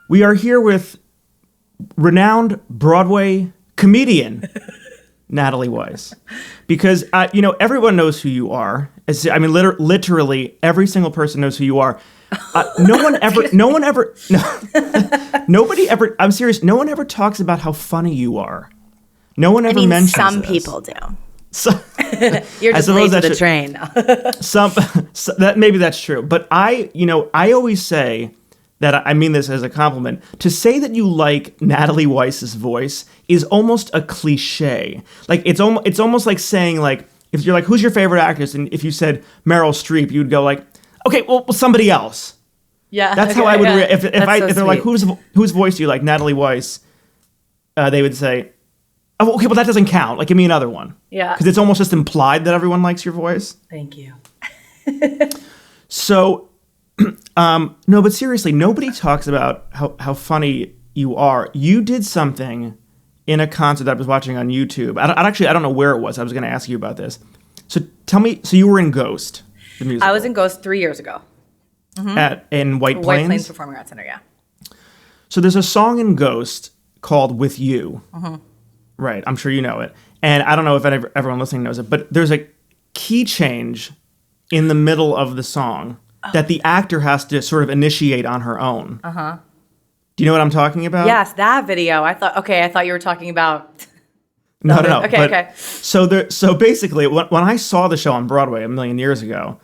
We are here with renowned Broadway comedian Natalie Weiss, because everyone knows who you are. Literally every single person knows who you are. Nobody ever. I'm serious. No one ever talks about how funny you are. No one ever mentions some this. people do. So, You're just late to the train. Maybe that's true. But I always say that I mean this as a compliment. To say that you like Natalie Weiss's voice is almost a cliche. Like it's almost like saying, like, if you're like, who's your favorite actress, and if you said Meryl Streep, you'd go like, okay, well somebody else. Yeah, that's how I would. If they're sweet. like, whose voice do you like? Natalie Weiss. They would say, oh, okay, well that doesn't count. Like, give me another one. Yeah, because it's almost just implied that everyone likes your voice. Thank you. So, no, but seriously, nobody talks about how funny you are. You did something in a concert that I was watching on YouTube. I don't know where it was. I was going to ask you about this. So tell me, so you were in Ghost, the musical. I was in Ghost 3 years ago. Mm-hmm. In White Plains? White Plains Performing Arts Center, yeah. So there's a song in Ghost called With You. Mm-hmm. Right, I'm sure you know it. And I don't know if everyone listening knows it, but there's a key change in the middle of the song that the actor has to sort of initiate on her own. Uh-huh. Do you know what I'm talking about? Yes, that video. I thought you were talking about... No. Okay. So basically, when I saw the show on Broadway a million years ago,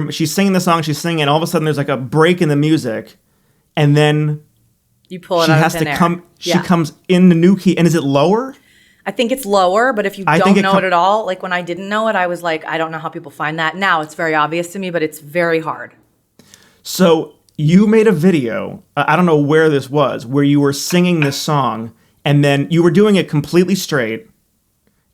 she's singing the song, and all of a sudden there's like a break in the music, and then you pull it out of thin air. She comes in the new key, and is it lower? I think it's lower, but if you don't know it at all, like when I didn't know it, I was like, I don't know how people find that. Now it's very obvious to me, but it's very hard. So you made a video, I don't know where this was, where you were singing this song, and then you were doing it completely straight,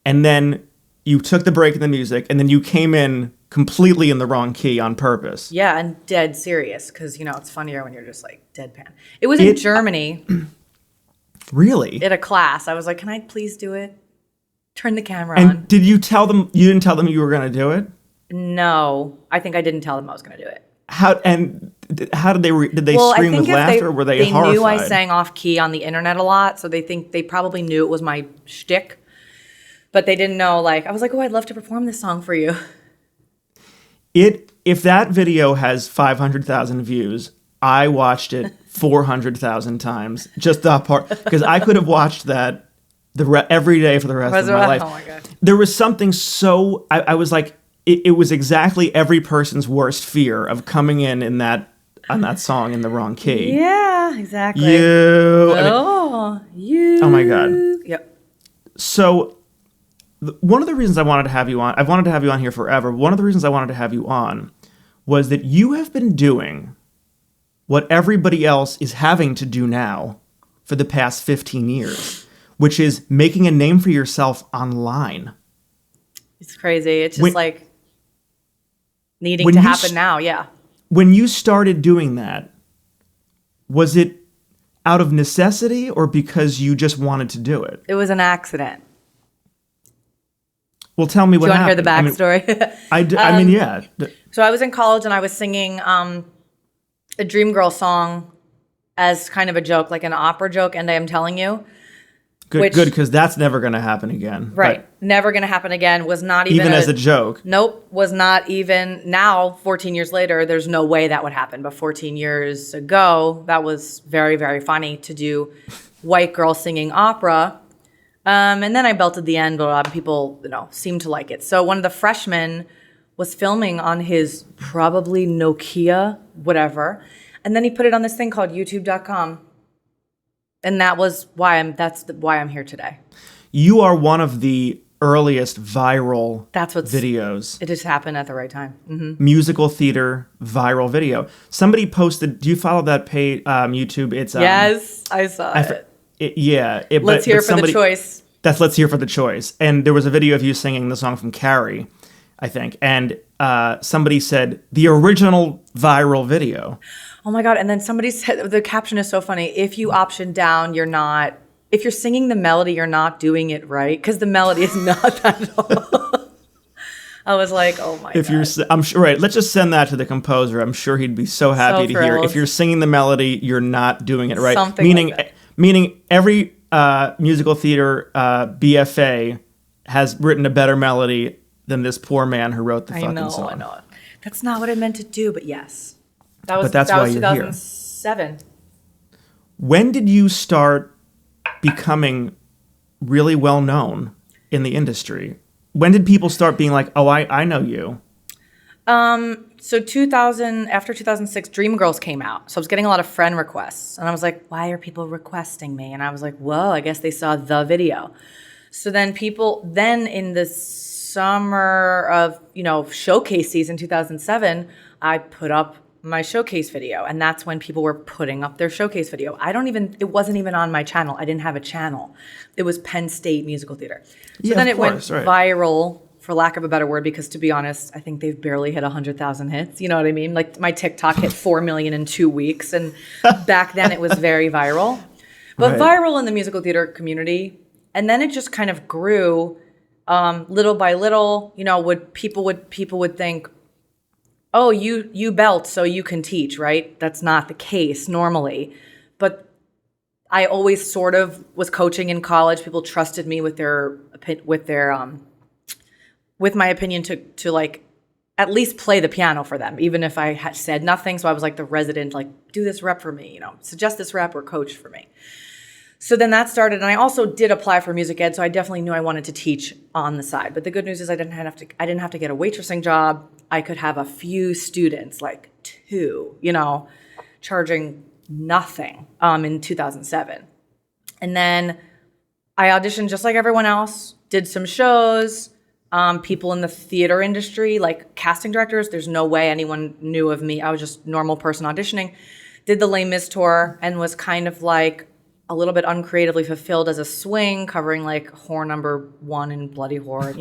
and then you took the break in the music, and then you came in completely in the wrong key on purpose. Yeah, and dead serious, because, it's funnier when you're just like deadpan. It was in Germany. Really? At a class. I was like, can I please do it? Turn the camera on. And did you tell them, you didn't tell them you were going to do it? No, I think I didn't tell them I was going to do it. How did they scream with laughter, or were they horrified? They knew I sang off key on the internet a lot, so they probably knew it was my shtick. But they didn't know, I was like, oh, I'd love to perform this song for you. If that video has 500,000 views, I watched it 400,000 times, just that part, because I could have watched that every day for the rest of my life. Oh my God. There was something so, I was like, it was exactly every person's worst fear of coming in that song in the wrong key. Yeah, exactly. You. You. Oh my God. Yep. So one of the reasons I wanted to have you on, I've wanted to have you on here forever. One of the reasons I wanted to have you on was that you have been doing what everybody else is having to do now for the past 15 years, which is making a name for yourself online. It's crazy. It's just needing to happen now. Yeah. When you started doing that, was it out of necessity or because you just wanted to do it? It was an accident. Well, tell me what happened. Do you want to hear the backstory? I mean, yeah. So I was in college and I was singing a Dreamgirl song as kind of a joke, like an opera joke, and I Am Telling You. Good, because that's never going to happen again. Right. Never going to happen again. Was not even as a joke. Nope. Was not even. Now, 14 years later, there's no way that would happen. But 14 years ago, that was very, very funny to do white girl singing opera. And then I belted the end, but a lot of people, seemed to like it. So one of the freshmen was filming on his probably Nokia, whatever. And then he put it on this thing called youtube.com. And that's why I'm here today. You are one of the earliest viral videos. It just happened at the right time. Mm-hmm. Musical theater viral video. Somebody posted, do you follow that page, YouTube? It's yes, I saw it. Let's Hear for the Choice. That's Let's Hear for the Choice. And there was a video of you singing the song from Carrie, I think. And somebody said, the original viral video. Oh my God. And then somebody said, the caption is so funny. If you option down, if you're singing the melody, you're not doing it right. Because the melody is not that at all. I was like, oh my If God. I'm sure, right, let's just send that to the composer. I'm sure he'd be so happy to hear. thrilled. If you're singing the melody, you're not doing it right. Something meaning, like that. meaning every musical theater BFA has written a better melody than this poor man who wrote the fucking song. I know. That's not what I meant to do, but yes. That was, But that's that why was you're here. 2007. When did you start becoming really well known in the industry? When did people start being like, oh, I know you? So after 2006, Dreamgirls came out. So I was getting a lot of friend requests. And I was like, why are people requesting me? And I was like, whoa, I guess they saw the video. So then in the summer of, showcase season 2007, I put up my showcase video. And that's when people were putting up their showcase video. It wasn't even on my channel. I didn't have a channel. It was Penn State Musical Theater. So then it went viral, for lack of a better word, because to be honest, I think they've barely hit 100,000 hits. You know what I mean? Like my TikTok hit 4 million in 2 weeks. And back then it was very viral. But viral in the musical theater community. And then it just kind of grew little by little. People would think, oh, you belt, so you can teach, right? That's not the case normally. But I always sort of was coaching in college. People trusted me with my opinion to like at least play the piano for them, even if I had said nothing. So I was like the resident, like, do this rep for me, suggest this rep or coach for me. So then that started, and I also did apply for music ed, so I definitely knew I wanted to teach on the side. But the good news is I didn't have to get a waitressing job. I could have a few students, like 2, charging nothing in 2007. And then I auditioned just like everyone else, did some shows. People in the theater industry, like casting directors, there's no way anyone knew of me. I was just a normal person auditioning. Did the Les Mis tour and was kind of like a little bit uncreatively fulfilled as a swing, covering like whore number 1 in Bloody Whore,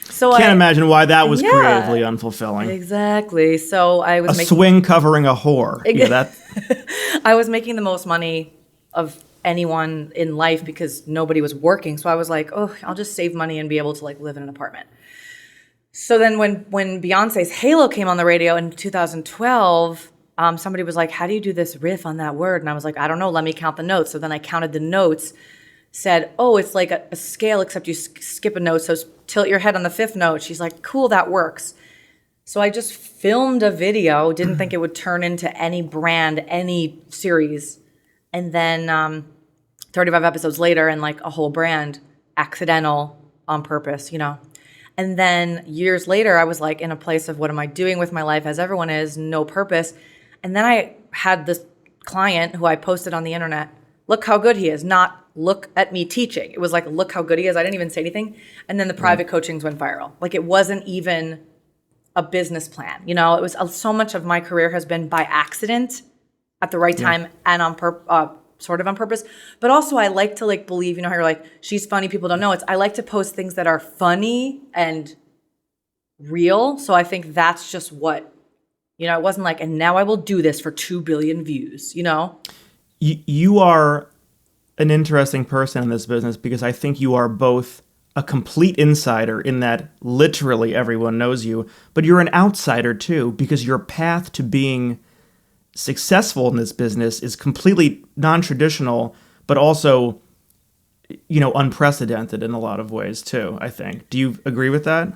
So Can't imagine why that was creatively unfulfilling. Exactly. So I was making swing covering a whore. I was making the most money of anyone in life because nobody was working. So I was like, oh, I'll just save money and be able to like live in an apartment. So then when Beyonce's Halo came on the radio in 2012, somebody was like, how do you do this riff on that word? And I was like, I don't know, let me count the notes. So then I counted the notes, said, oh, it's like a scale, except you skip a note. So tilt your head on the 5th note. She's like, cool, that works. So I just filmed a video, didn't think it would turn into any brand, any series. And then 35 episodes later and like a whole brand, accidental, on purpose, And then years later, I was like in a place of what am I doing with my life, as everyone is, no purpose. And then I had this client who I posted on the internet, look how good he is, not look at me teaching. It was like, look how good he is. I didn't even say anything. And then the private coachings went viral. Like it wasn't even a business plan. It was so much of my career has been by accident at the right time and sort of on purpose. But also I like to like believe, how you're like, she's funny, people don't know. I like to post things that are funny and real. So I think that's just what, it wasn't like, and now I will do this for 2 billion views, You are an interesting person in this business because I think you are both a complete insider in that literally everyone knows you, but you're an outsider too because your path to being successful in this business is completely non-traditional, but also, unprecedented in a lot of ways too, I think. Do you agree with that?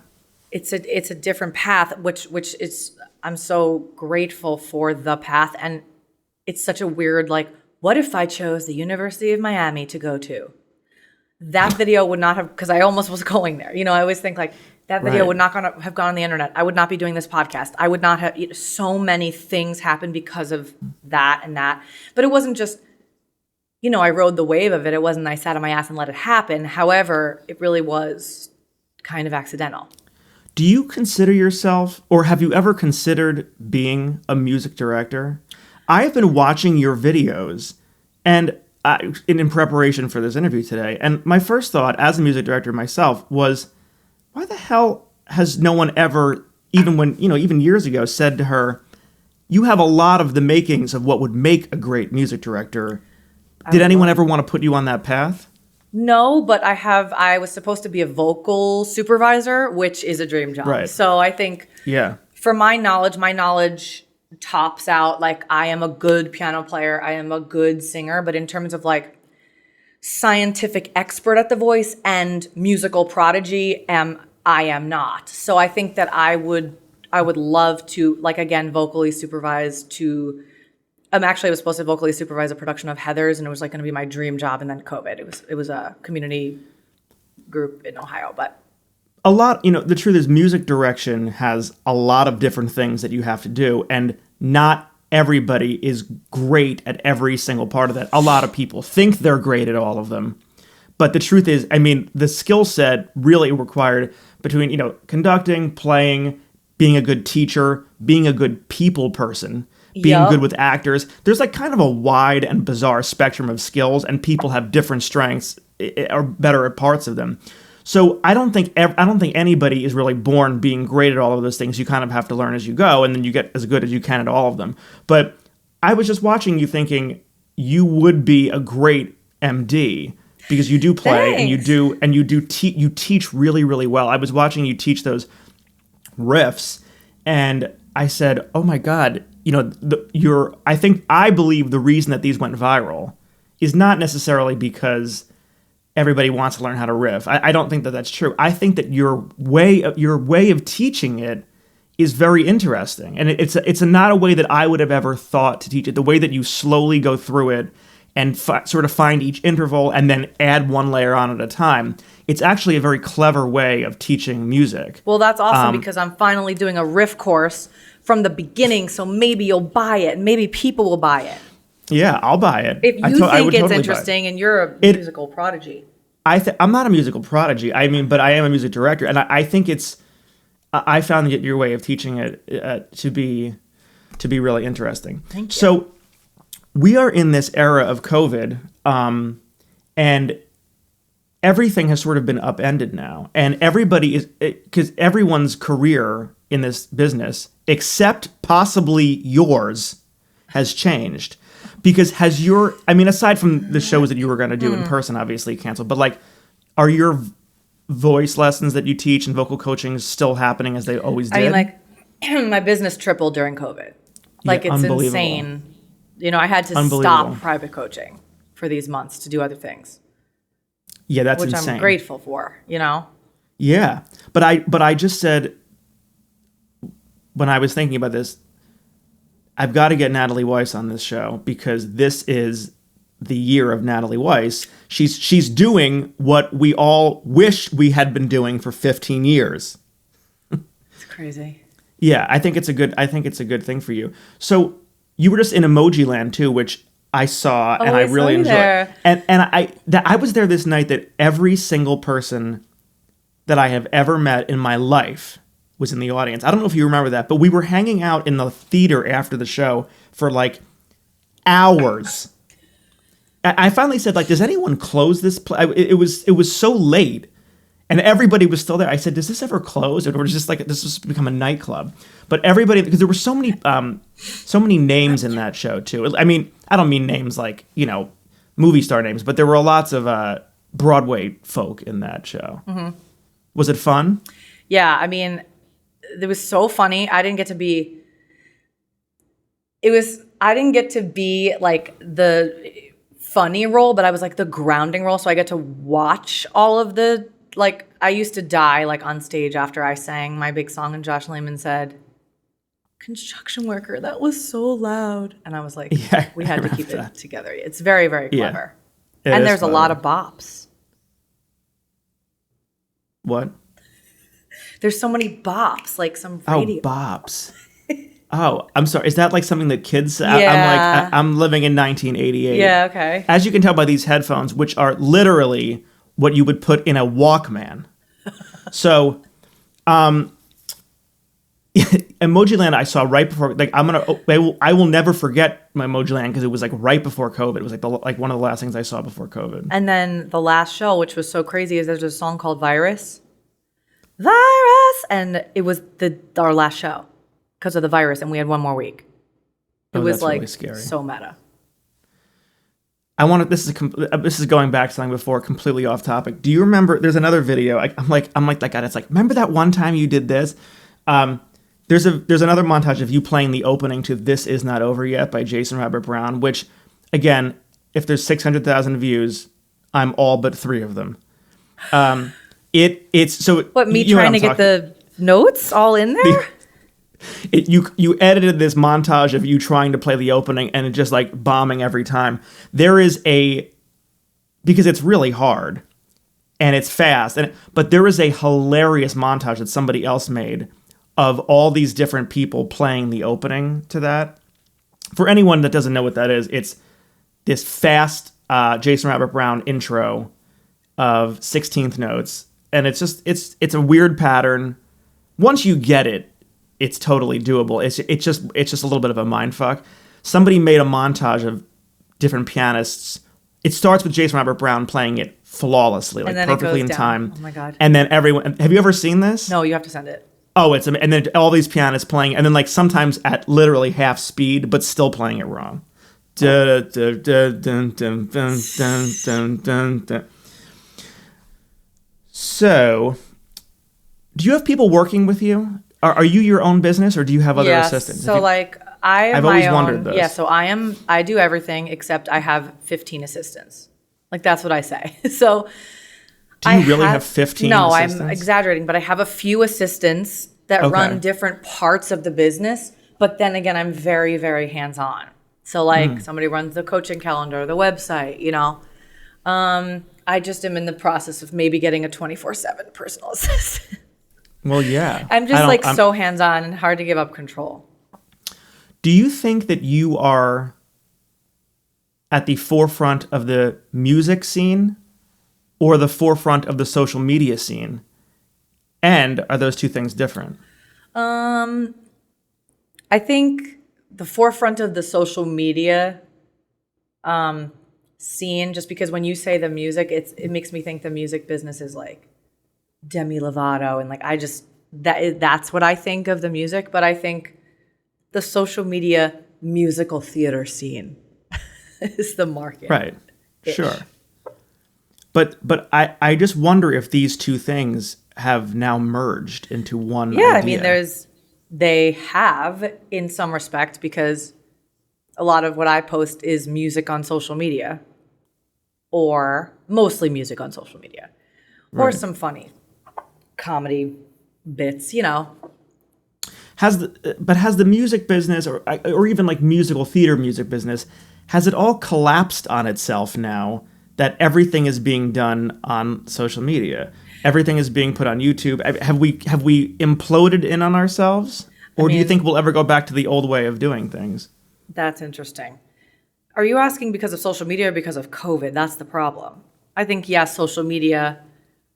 It's a different path, which is, I'm so grateful for the path. And it's such a weird, like, what if I chose the University of Miami to go to? That video would not have, because I almost was going there. I always think like that video would not have gone on the internet. I would not be doing this podcast. I would not have, so many things happened because of that and that. But it wasn't just, I rode the wave of it. It wasn't I sat on my ass and let it happen. However, it really was kind of accidental. Do you consider yourself, or have you ever considered being a music director? I have been watching your videos and in preparation for this interview today, and my first thought as a music director myself was, why the hell has no one ever, even years ago, said to her, you have a lot of the makings of what would make a great music director. Did anyone ever want to put you on that path? No, but I was supposed to be a vocal supervisor, which is a dream job. Right. So I think Yeah. for my knowledge tops out. Like, I am a good piano player. I am a good singer. But in terms of like scientific expert at the voice and musical prodigy, I am not. So I think that I would love to, like, again, vocally supervise to actually I was supposed to vocally supervise a production of Heathers, and it was like going to be my dream job, and then COVID. It was a community group in Ohio, but A lot, the truth is music direction has a lot of different things that you have to do, and not everybody is great at every single part of that. A lot of people think they're great at all of them. But the truth is, I mean, the skill set really required between, conducting, playing, being a good teacher, being a good people person, being Yup. good with actors. There's like kind of a wide and bizarre spectrum of skills, and people have different strengths or better at parts of them. So I don't think anybody is really born being great at all of those things. You kind of have to learn as you go, and then you get as good as you can at all of them. But I was just watching you thinking you would be a great MD because you do play and you teach really, really well. I was watching you teach those riffs, and I said, "Oh my God, I believe the reason that these went viral is not necessarily because everybody wants to learn how to riff. I don't think that that's true. I think that your way of teaching it is very interesting, and it's not a way that I would have ever thought to teach it. The way that you slowly go through it and sort of find each interval and then add one layer on at a time. It's actually a very clever way of teaching music. well, that's awesome because I'm finally doing a riff course from the beginning. So maybe you'll buy it. Maybe people will buy it. Yeah, I'll buy it. If you I think would it's totally buy it. interesting and you're a musical prodigy. I'm not a musical prodigy. I mean, but I am a music director, and I think I found your way of teaching it to be really interesting. Thank you. So we are in this era of COVID, and everything has sort of been upended now, and everybody is because everyone's career in this business, except possibly yours, has changed. Because aside from the shows that you were going to do in person, obviously canceled, but like, are your voice lessons that you teach and vocal coaching still happening as they always did? I mean, like, my business tripled during COVID. Like, Yeah, it's unbelievable. insane. I had to stop private coaching for these months to do other things, Yeah, that's which insane. I'm grateful for, Yeah, but I just said, when I was thinking about this, I've got to get Natalie Weiss on this show because this is the year of Natalie Weiss. She's doing what we all wished we had been doing for 15 years. It's crazy. Yeah, I think it's a good thing for you. So you were just in Emoji Land too, which I saw and I really enjoyed. There. And I was there this night that every single person that I have ever met in my life was in the audience. I don't know if you remember that, but we were hanging out in the theater after the show for like hours. I finally said, like, does anyone close this play? It was so late, and everybody was still there. I said, does this ever close? Or was just like this was become a nightclub? But everybody, because there were so many names in that show too. I mean, I don't mean names like movie star names, but there were lots of Broadway folk in that show. Mm-hmm. Was it fun? Yeah, I mean, it was so funny. I didn't get to be like the funny role, but I was like the grounding role. So I get to watch all of the, like, I used to die like on stage after I sang my big song and Josh Lehman said, "Construction worker, that was so loud." And I was like, Yeah, we had to keep it together. It's very, very clever. It And is there's clever. a lot of bops. What? There's so many bops, like some radio. Oh, bops. Oh, I'm sorry. Is that like something that kids say? Yeah. I'm living in 1988. Yeah, okay. As you can tell by these headphones, which are literally what you would put in a Walkman. So, Emoji Land I saw right before, like, I will never forget my Emoji Land because it was like right before COVID. It was like one of the last things I saw before COVID. And then the last show, which was so crazy, is there's a song called Virus, and it was our last show because of the virus, and we had one more week. It was that's like really scary. so meta. I want to. This is going back to something before, completely off topic. Do you remember? There's another video. I'm like that guy. It's like, remember that one time you did this? There's another montage of you playing the opening to "This Is Not Over Yet" by Jason Robert Brown. Which, again, if there's 600,000 views, I'm all but 3 of them. It's so. What, me trying to get the notes all in there? You edited this montage of you trying to play the opening and it just like bombing every time. Because it's really hard and it's fast, but there is a hilarious montage that somebody else made of all these different people playing the opening to that. For anyone that doesn't know what that is, it's this fast Jason Robert Brown intro of 16th notes, and it's a weird pattern. Once you get it, it's totally doable. It's just a little bit of a mind fuck. Somebody made a montage of different pianists. It starts with Jason Robert Brown playing it flawlessly, like perfectly in time. Oh my god! And then everyone. Have you ever seen this? No, you have to send it. Oh, and then all these pianists playing, and then like sometimes at literally half speed, but still playing it wrong. So, do you have people working with you? Are you your own business, or do you have other assistants? So I've always wondered this. Yeah, so I do everything except I have 15 assistants. Like, that's what I say. So do you really have 15 assistants? No, I'm exaggerating, but I have a few assistants that run different parts of the business. But then again, I'm very, very hands-on. So like somebody runs the coaching calendar, the website, you know. I just am in the process of maybe getting a 24/7 personal assistant. Well, yeah. I'm just so hands-on and hard to give up control. Do you think that you are at the forefront of the music scene or the forefront of the social media scene? And are those two things different? I think the forefront of the social media scene, just because when you say the music, it makes me think the music business is like Demi Lovato, and like that's what I think of the music. But I think the social media musical theater scene is the market, right? Sure. But I just wonder if these two things have now merged into one. Yeah, idea. I mean, they have in some respect, because a lot of what I post is music on social media, or mostly music on social media, or some funny comedy bits, you know. Has the music business, or even like musical theater music business, has it all collapsed on itself now that everything is being done on social media? Everything is being put on YouTube. Have we imploded in on ourselves, or do you think we'll ever go back to the old way of doing things? That's interesting. Are you asking because of social media or because of COVID? That's the problem. I think, yes, social media.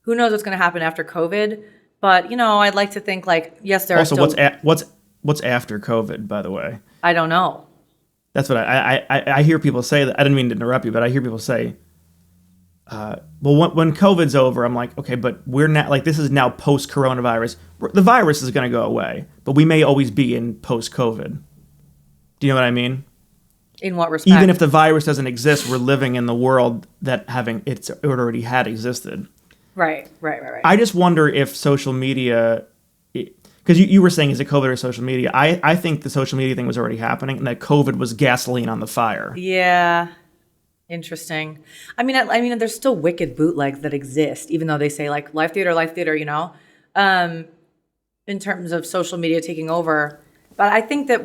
Who knows what's going to happen after COVID? But, you know, I'd like to think like, yes, there also, are still... what's after COVID, by the way? I don't know. That's what I hear people say. That I didn't mean to interrupt you, but I hear people say, well, when COVID's over, I'm like, okay, but we're not, like, this is now post-coronavirus. The virus is going to go away, but we may always be in post-COVID. Do you know what I mean? In what respect? Even if the virus doesn't exist, we're living in the world that it already had existed. Right. I just wonder if social media, because you were saying, is it COVID or social media? I think the social media thing was already happening, and that COVID was gasoline on the fire. Yeah. Interesting. I mean, there's still wicked bootlegs that exist, even though they say like live theater, you know, in terms of social media taking over. But I think that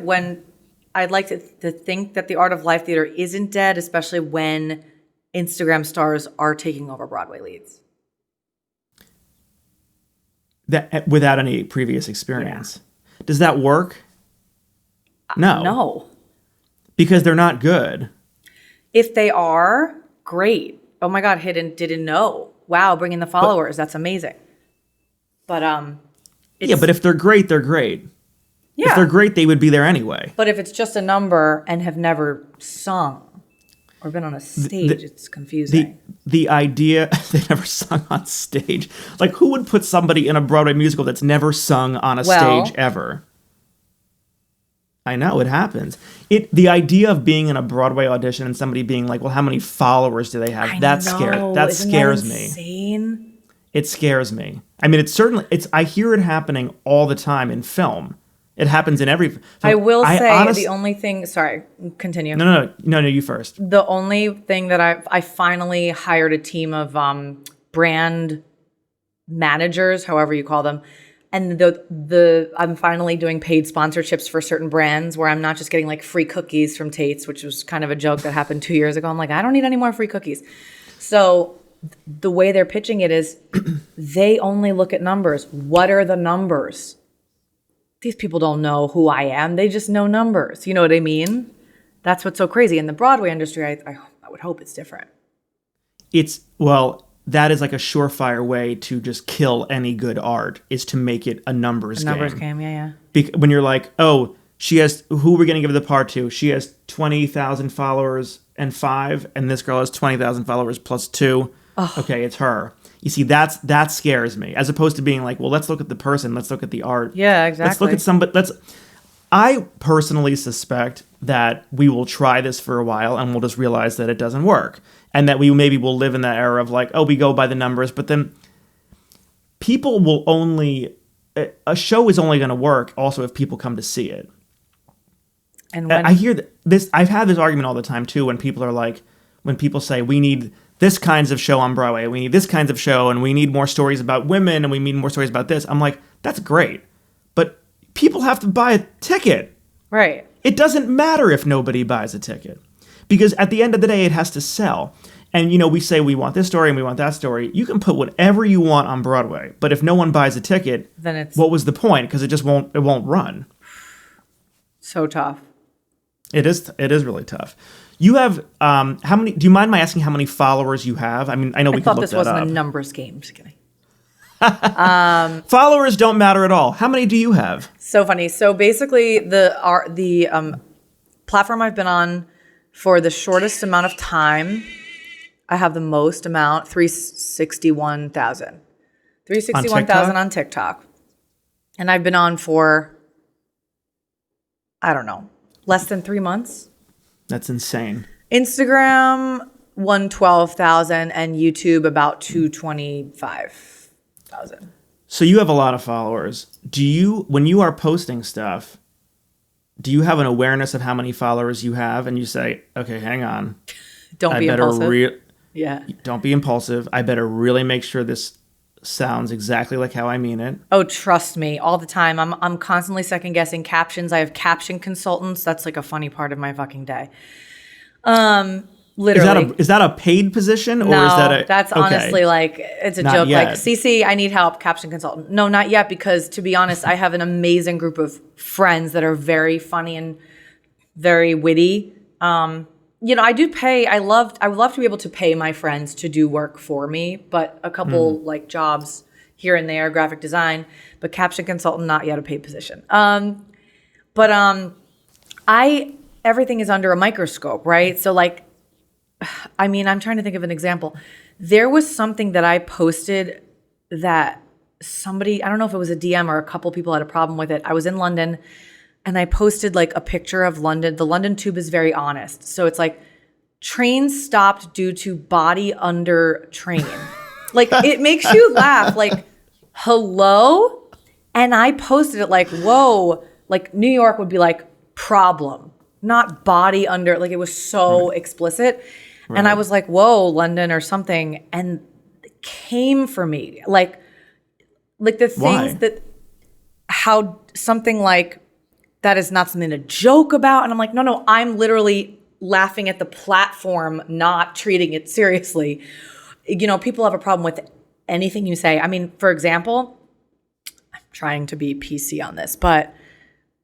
I'd like to think that the art of live theater isn't dead, especially when Instagram stars are taking over Broadway leads. That without any previous experience. Yeah. Does that work? No. No. Because they're not good. If they are, great. Oh my God, didn't know. Wow, bring in the followers. That's amazing. But but if they're great, they're great. Yeah. If they're great, they would be there anyway. But if it's just a number and have never sung or been on a stage, it's confusing. The idea they never sung on stage. Like, who would put somebody in a Broadway musical that's never sung on a stage ever? I know it happens. The idea of being in a Broadway audition and somebody being like, "Well, how many followers do they have?" I That know. Isn't scares that me. insane? It scares me. I mean, I hear it happening all the time in film. It happens in every film. I will say the only thing. Sorry, continue. No, you first. The only thing that I finally hired a team of brand managers, however you call them. And I'm finally doing paid sponsorships for certain brands where I'm not just getting like free cookies from Tate's, which was kind of a joke that happened 2 years ago. I'm like, I don't need any more free cookies. So the way they're pitching it is they only look at numbers. What are the numbers? These people don't know who I am. They just know numbers. You know what I mean? That's what's so crazy. In the Broadway industry, I would hope it's different. That is like a surefire way to just kill any good art, is to make it a numbers game. Numbers game, yeah. When you're like, oh, who are we going to give the part to? She has 20,000 followers and 5, and this girl has 20,000 followers plus 2. Oh. Okay, it's her. You see, that scares me, as opposed to being like, well, let's look at the person, let's look at the art. Yeah, exactly. Let's look at somebody. I personally suspect that we will try this for a while and we'll just realize that it doesn't work. And that we maybe will live in that era of like, oh, we go by the numbers, but then people will a show is only going to work also if people come to see it. And I hear this, I've had this argument all the time too, when people say we need this kinds of show on Broadway, we need this kinds of show, and we need more stories about women, and we need more stories about this. I'm like, that's great. But people have to buy a ticket. Right. It doesn't matter if nobody buys a ticket. Because at the end of the day, it has to sell. And, we say we want this story and we want that story. You can put whatever you want on Broadway. But if no one buys a ticket, then what was the point? Because it won't run. So tough. It is really tough. You have, how many, do you mind my asking how many followers you have? I mean, I know we can look that up. I thought this wasn't a numbers game. Just kidding. Followers don't matter at all. How many do you have? So funny. So basically the platform I've been on for the shortest amount of time, I have the most amount, 361,000. 361,000 on TikTok. And I've been on for, I don't know, less than 3 months. That's insane. Instagram, 112,000, and YouTube about 225,000. So you have a lot of followers. When you are posting stuff, do you have an awareness of how many followers you have, and you say, okay, hang on. Don't be impulsive. Yeah. Don't be impulsive. I better really make sure this sounds exactly like how I mean it. Oh, trust me, all the time. I'm constantly second guessing captions. I have caption consultants. That's like a funny part of my fucking day. Literally. Is that a paid position, or no, is that that's honestly like, it's a not joke. Yet. Like, CC, I need help, caption consultant. No, not yet, because to be honest, I have an amazing group of friends that are very funny and very witty. I do pay. I would love to be able to pay my friends to do work for me, but a couple like jobs here and there, graphic design, but caption consultant, not yet a paid position. Everything is under a microscope, right? So like, I mean, I'm trying to think of an example. There was something that I posted that somebody, I don't know if it was a DM or a couple people had a problem with it. I was in London and I posted like a picture of London. The London Tube is very honest. So it's like, trains stopped due to body under train. Like, it makes you laugh. Like, hello? And I posted it like, whoa. Like, New York would be like, problem, not body under. Like, it was so explicit. Right. And I was like, whoa, London or something. And it came for me. Like the things that, how something like that is not something to joke about. And I'm like, no, I'm literally laughing at the platform, not treating it seriously. People have a problem with anything you say. I mean, for example, I'm trying to be PC on this, but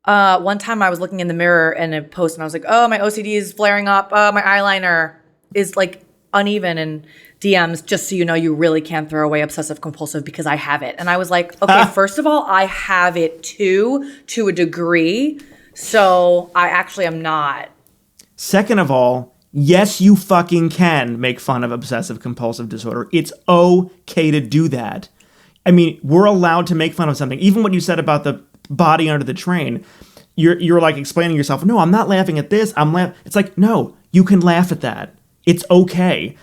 one time I was looking in the mirror in a post and I was like, oh, my OCD is flaring up. My eyeliner is like uneven, and DMs, just so you know, you really can't throw away obsessive compulsive because I have it. And I was like, okay, first of all, I have it too, to a degree. So I actually am not. Second of all, yes, you fucking can make fun of obsessive compulsive disorder. It's okay to do that. I mean, we're allowed to make fun of something. Even what you said about the body under the train. you're like explaining yourself. No, I'm not laughing at this. It's like, no, you can laugh at that. It's okay.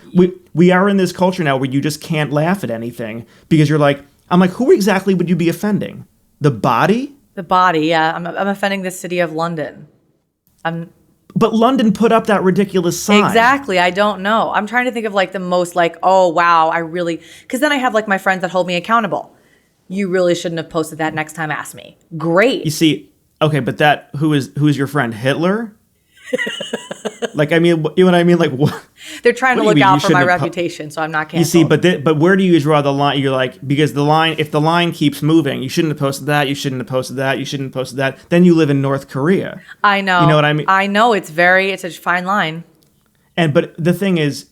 We are in this culture now where you just can't laugh at anything because you're like, I'm like, who exactly would you be offending? The body? The body, yeah. I'm offending the city of London. But London put up that ridiculous sign. Exactly. I don't know. I'm trying to think of like the most like, oh, wow, because then I have like my friends that hold me accountable. You really shouldn't have posted that. Next time, ask me. Great. You see, okay, but who is your friend? Hitler? Like, I mean, you know what I mean? Like, what? They're trying to look out for my reputation, so I'm not canceled. You see, but where do you draw the line? You're like, because if the line keeps moving, you shouldn't have posted that, you shouldn't have posted that, you shouldn't have posted that. Then you live in North Korea. I know. You know what I mean? I know, it's a fine line. But the thing is,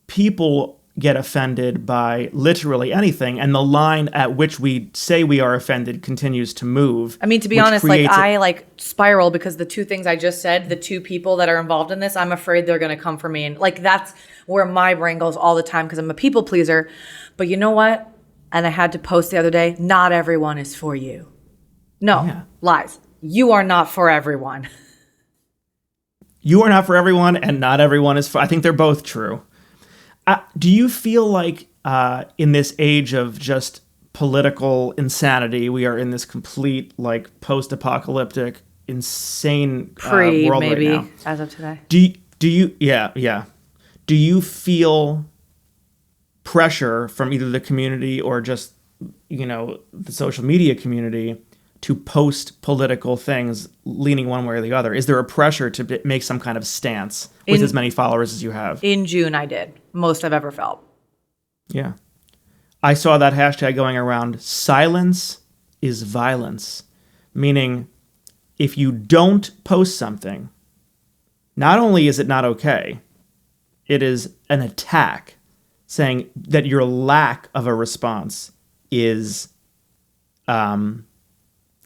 people get offended by literally anything, and the line at which we say we are offended continues to move. I mean, to be honest, like I spiral because the two things I just said, the two people that are involved in this, I'm afraid they're going to come for me. And like, that's where my brain goes all the time because I'm a people pleaser. But you know what? And I had to post the other day, not everyone is for you. No, lies. You are not for everyone. You are not for everyone, and not everyone is for... I think they're both true. Do you feel like in this age of just political insanity, we are in this complete like post-apocalyptic, insane world maybe, right now? As of today. Do you feel pressure from either the community or just the social media community to post political things leaning one way or the other? Is there a pressure to make some kind of stance with as many followers as you have? In June, I did. Most I've ever felt. Yeah. I saw that hashtag going around, silence is violence. Meaning, if you don't post something, not only is it not okay, it is an attack, saying that your lack of a response is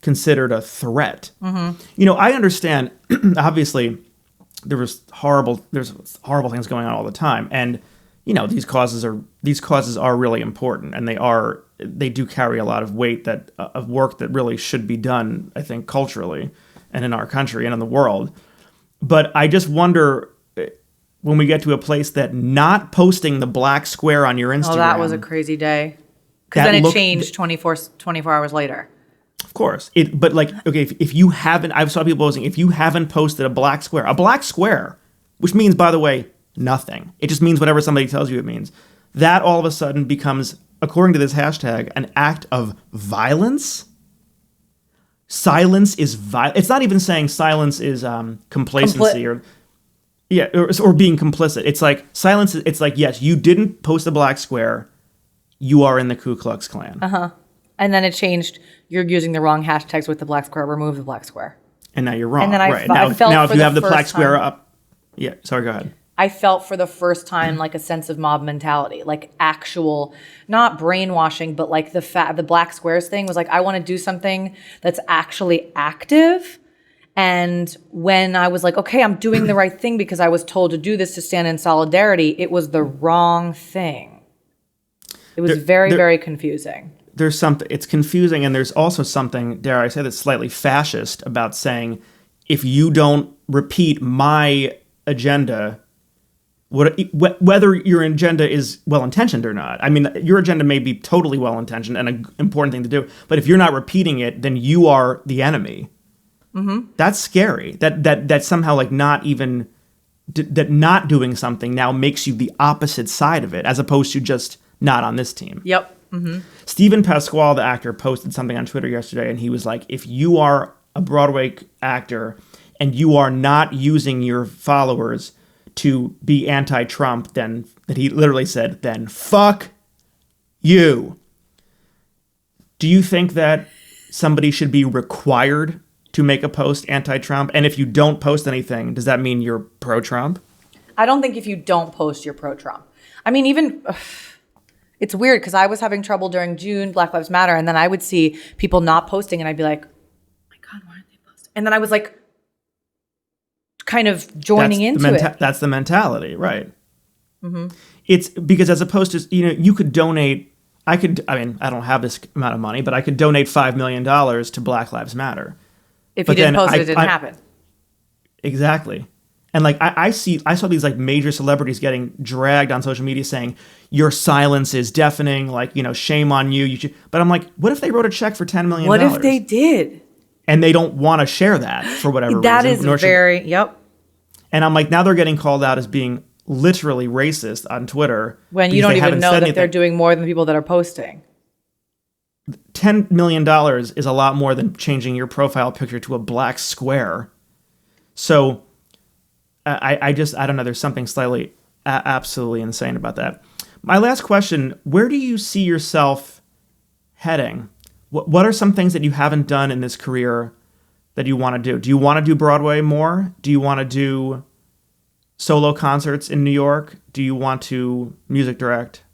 considered a threat. Mm-hmm. I understand, obviously, there's horrible things going on all the time, and these causes are really important, and they do carry a lot of weight of work that really should be done, I think, culturally and in our country and in the world. But I just wonder when we get to a place that not posting the black square on your Instagram. Oh, that was a crazy day. Because then it changed 24 hours later. Of course. But like, okay, if you haven't, I've saw people posting, if you haven't posted a black square, which means, by the way, nothing. It just means whatever somebody tells you it means. That all of a sudden becomes, according to this hashtag, an act of violence. Silence is It's not even saying silence is complacency or being complicit. It's like silence. It's like, yes, you didn't post a black square. You are in the Ku Klux Klan. Uh-huh. And then it changed. You're using the wrong hashtags with the black square. Remove the black square. And now you're wrong. And then I felt now if you have the black square up. Yeah, sorry, go ahead. I felt for the first time like a sense of mob mentality, like actual, not brainwashing, but like the black squares thing was like, I want to do something that's actually active. And when I was like, okay, I'm doing the right thing because I was told to do this to stand in solidarity, it was the wrong thing. It was very confusing. There's something, it's confusing, and there's also something, dare I say, that's slightly fascist about saying, if you don't repeat my agenda, whether your agenda is well-intentioned or not. I mean, your agenda may be totally well-intentioned and an important thing to do, but if you're not repeating it, then you are the enemy. Mm-hmm. That's scary. That somehow like not even that not doing something now makes you the opposite side of it, as opposed to just not on this team. Yep. Mm-hmm. Stephen Pasquale, the actor, posted something on Twitter yesterday, and he was like, if you are a Broadway actor and you are not using your followers to be anti-Trump, then, that he literally said, then fuck you. Do you think that somebody should be required to make a post anti-Trump? And if you don't post anything, does that mean you're pro-Trump? I don't think if you don't post, you're pro-Trump. I mean, even... It's weird because I was having trouble during June, Black Lives Matter, and then I would see people not posting, and I'd be like, oh my God, why aren't they posting? And then I was like, kind of joining into it. That's the mentality, right? Mm-hmm. It's because as opposed to, you could donate, I don't have this amount of money, but I could donate $5 million to Black Lives Matter. If But you didn't then post it, it didn't happen. Exactly. And like I saw these like major celebrities getting dragged on social media saying your silence is deafening, like, shame on you. You should. But I'm like, what if they wrote a check for $10 million? What if they did? And they don't want to share that for whatever reason. That is yep. And I'm like, now they're getting called out as being literally racist on Twitter. When you don't even know that they're doing more than the people that are posting. $10 million is a lot more than changing your profile picture to a black square. So I don't know. There's something slightly absolutely insane about that. My last question, where do you see yourself heading? What are some things that you haven't done in this career that you want to do? Do you want to do Broadway more? Do you want to do solo concerts in New York? Do you want to music direct?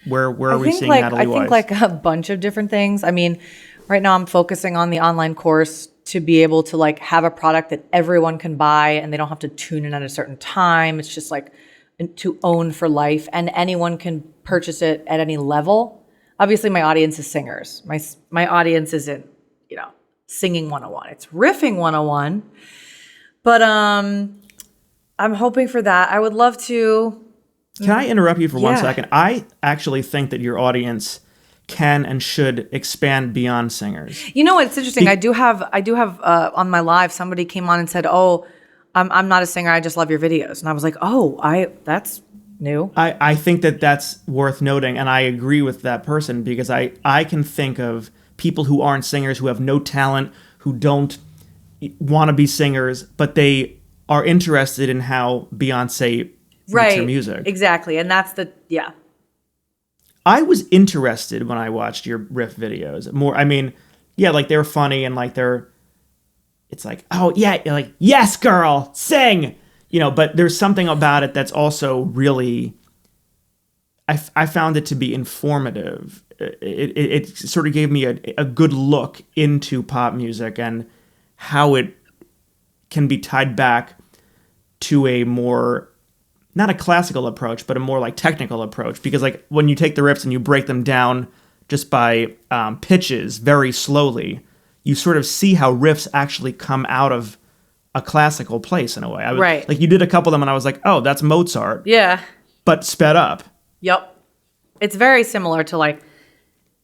Where are we seeing Natalie Weiss? I think like a bunch of different things. I mean, right now I'm focusing on the online course to be able to like have a product that everyone can buy and they don't have to tune in at a certain time. It's just like to own for life, and anyone can purchase it at any level. Obviously my audience is singers. My audience isn't, singing 101. It's riffing 101. But I'm hoping for that. I would love to. Can I interrupt you for 1 second? I actually think that your audience can and should expand beyond singers. You know what? It's interesting. I do have on my live, somebody came on and said, "Oh, I'm not a singer. I just love your videos." And I was like, "Oh, that's new." I think that that's worth noting, and I agree with that person because I can think of people who aren't singers, who have no talent, who don't want to be singers, but they are interested in how Beyonce makes her music. Exactly. And that's I was interested when I watched your riff videos more. I mean, yeah, like they're funny and like it's like, oh yeah, you're like, yes, girl, sing, but there's something about it that's also really, I found it to be informative. It sort of gave me a good look into pop music and how it can be tied back to a more, not a classical approach, but a more like technical approach. Because like when you take the riffs and you break them down just by pitches very slowly, you sort of see how riffs actually come out of a classical place in a way. Right. Like you did a couple of them and I was like, oh, that's Mozart. Yeah. But sped up. Yep. It's very similar to like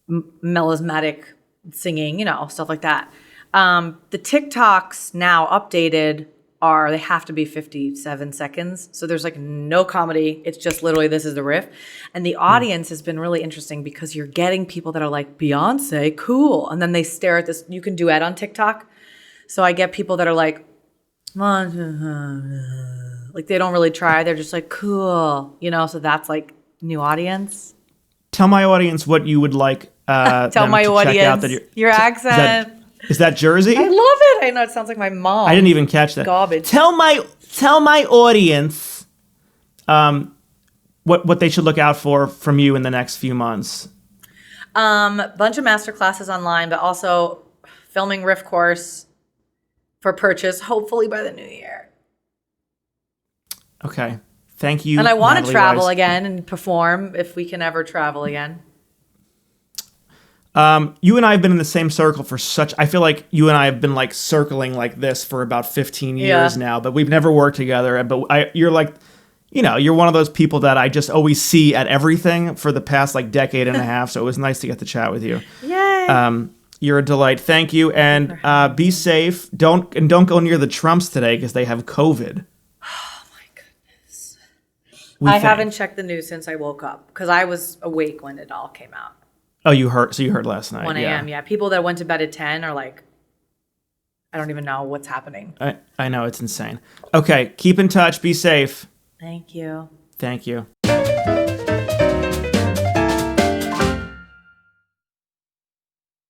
melismatic singing, stuff like that. The TikToks now updated they have to be 57 seconds. So there's like no comedy. It's just literally, this is the riff. And the audience has been really interesting because you're getting people that are like, Beyonce, cool. And then they stare at this. You can duet on TikTok. So I get people that are like they don't really try. They're just like, cool. So that's like new audience. Tell my audience what you would like tell my audience your accent. Is that Jersey? I love it. I know it sounds like my mom. I didn't even catch that. Garbage. Tell my audience what they should look out for from you in the next few months. Bunch of master classes online, but also filming riff course for purchase, hopefully by the new year. Okay. Thank you. And I want to travel Weiss. again and perform if we can ever travel again. You and I have been in the same circle I feel like you and I have been like circling like this for about 15 years now, but we've never worked together. But you're like, you're one of those people that I just always see at everything for the past like decade and a half. So it was nice to get to chat with you. Yay. You're a delight. Thank you. And be safe. Don't go near the Trumps today because they have COVID. Oh my goodness. I haven't checked the news since I woke up because I was awake when it all came out. Oh, you heard? So you heard last night? 1 a.m. Yeah. People that went to bed at 10 are like, I don't even know what's happening. I know, it's insane. Okay, keep in touch. Be safe. Thank you. Thank you.